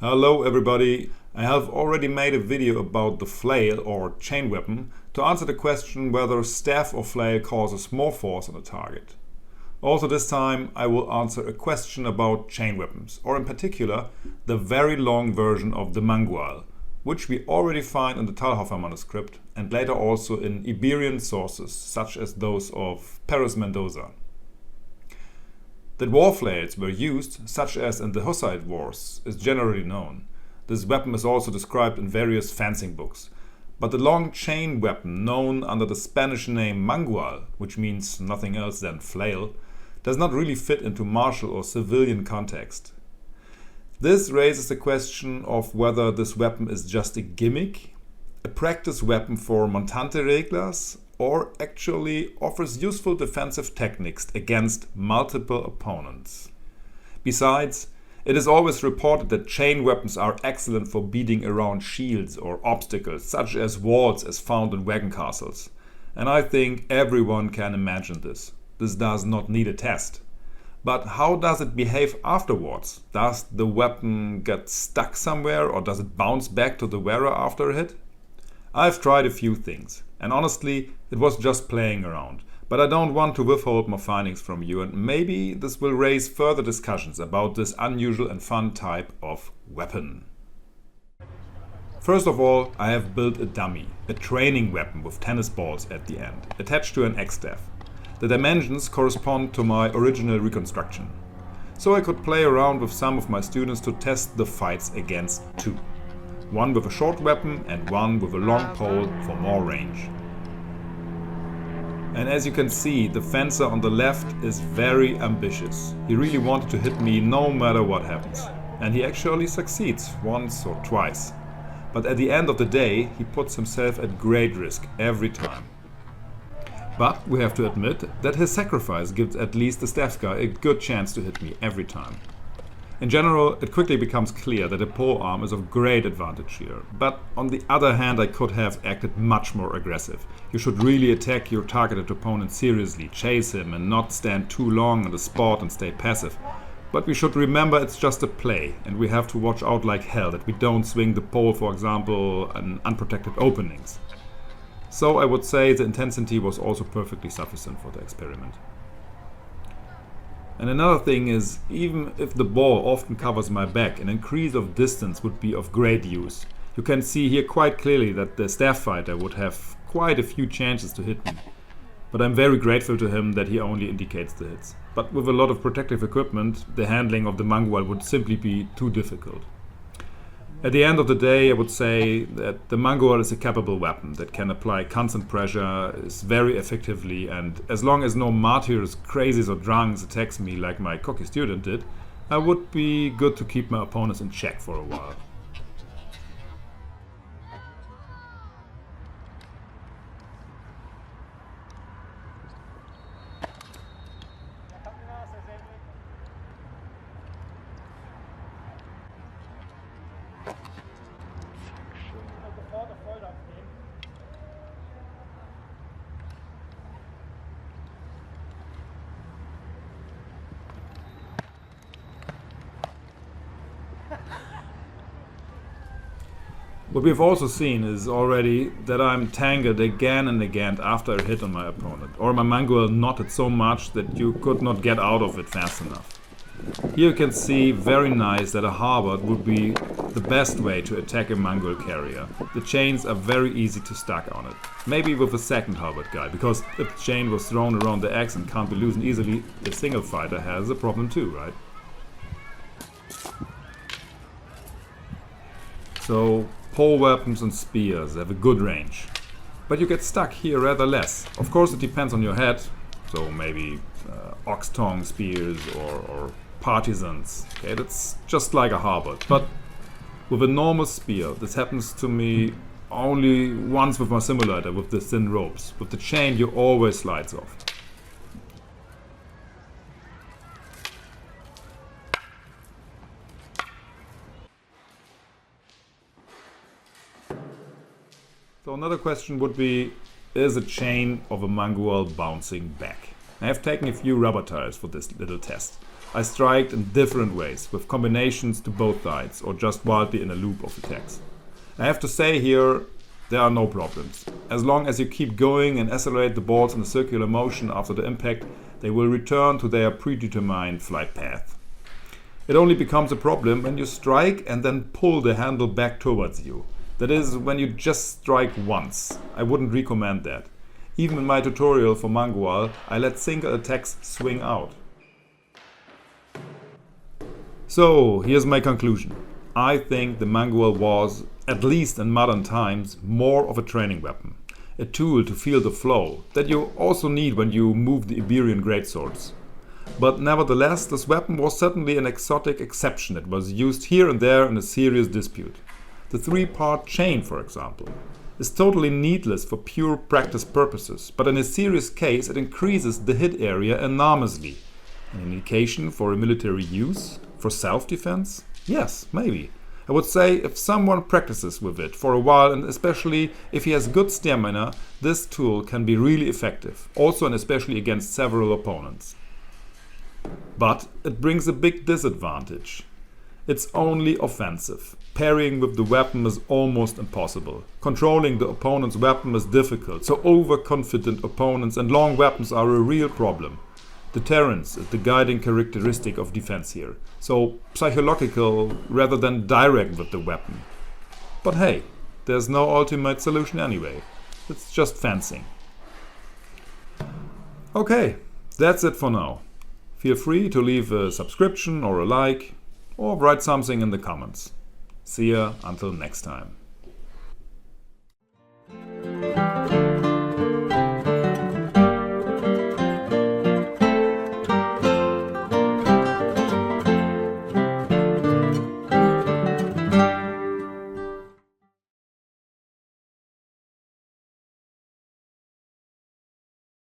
Hello everybody! I have already made a video about the flail or chain weapon to answer the question whether staff or flail causes more force on a target. Also this time I will answer a question about chain weapons, or in particular the very long version of the Mangual, which we already find in the Talhofer manuscript and later also in Iberian sources such as those of Paris Mendoza. That war flails were used, such as in the Hussite Wars, is generally known. This weapon is also described in various fencing books. But the long chain weapon known under the Spanish name Mangual, which means nothing else than flail, does not really fit into martial or civilian context. This raises the question of whether this weapon is just a gimmick, a practice weapon for montante reglas, or actually offers useful defensive techniques against multiple opponents. Besides, it is always reported that chain weapons are excellent for beating around shields or obstacles, such as walls as found in wagon castles. And I think everyone can imagine this. This does not need a test. But how does it behave afterwards? Does the weapon get stuck somewhere, or does it bounce back to the wearer after a hit? I've tried a few things, and honestly, it was just playing around. But I don't want to withhold my findings from you, and maybe this will raise further discussions about this unusual and fun type of weapon. First of all, I have built a dummy, a training weapon with tennis balls at the end, attached to an X-staff. The dimensions correspond to my original reconstruction. So I could play around with some of my students to test the fights against two. One with a short weapon and one with a long pole for more range. And as you can see, the fencer on the left is very ambitious. He really wanted to hit me no matter what happens. And he actually succeeds once or twice. But at the end of the day, he puts himself at great risk every time. But we have to admit that his sacrifice gives at least the staff guy a good chance to hit me every time. In general, it quickly becomes clear that a pole arm is of great advantage here. But on the other hand, I could have acted much more aggressive. You should really attack your targeted opponent seriously, chase him and not stand too long on the spot and stay passive. But we should remember it's just a play, and we have to watch out like hell that we don't swing the pole, for example, in unprotected openings. So I would say the intensity was also perfectly sufficient for the experiment. And another thing is, even if the ball often covers my back, an increase of distance would be of great use. You can see here quite clearly that the staff fighter would have quite a few chances to hit me. But I'm very grateful to him that he only indicates the hits. But with a lot of protective equipment, the handling of the Mangual would simply be too difficult. At the end of the day, I would say that the Mangual is a capable weapon that can apply constant pressure is very effectively, and as long as no martyrs, crazies or drunks attacks me like my cocky student did, I would be good to keep my opponents in check for a while. What we've also seen is already that I'm tangled again and again after a hit on my opponent, or my Mangual knotted so much that you could not get out of it fast enough. Here you can see very nice that a halberd would be the best way to attack a Mangual carrier. The chains are very easy to stack on it. Maybe with a second halberd guy, because if the chain was thrown around the axe and can't be loosened easily, the single fighter has a problem too, right? So pole weapons and spears have a good range. But you get stuck here rather less. Of course it depends on your head, so maybe ox tongue spears or partisans. Okay, that's just like a halberd. But with a normal spear, this happens to me only once with my simulator with the thin ropes. With the chain you always slides off. So another question would be, is a chain of a Mangual bouncing back? I have taken a few rubber tires for this little test. I striked in different ways, with combinations to both sides, or just wildly in a loop of attacks. I have to say here, there are no problems. As long as you keep going and accelerate the balls in a circular motion after the impact, they will return to their predetermined flight path. It only becomes a problem when you strike and then pull the handle back towards you. That is, when you just strike once. I wouldn't recommend that. Even in my tutorial for Mangual, I let single attacks swing out. So, here's my conclusion. I think the Mangual was, at least in modern times, more of a training weapon. A tool to feel the flow, that you also need when you move the Iberian greatswords. But nevertheless, this weapon was certainly an exotic exception that was used here and there in a serious dispute. The 3-part chain, for example, is totally needless for pure practice purposes, but in a serious case it increases the hit area enormously. An indication for a military use? For self-defense? Yes, maybe. I would say if someone practices with it for a while, and especially if he has good stamina, this tool can be really effective, also and especially against several opponents. But it brings a big disadvantage. It's only offensive. Parrying with the weapon is almost impossible. Controlling the opponent's weapon is difficult, so overconfident opponents and long weapons are a real problem. Deterrence is the guiding characteristic of defense here, so psychological rather than direct with the weapon. But hey, there's no ultimate solution anyway. It's just fencing. Okay, that's it for now. Feel free to leave a subscription or a like, or write something in the comments. See ya until next time.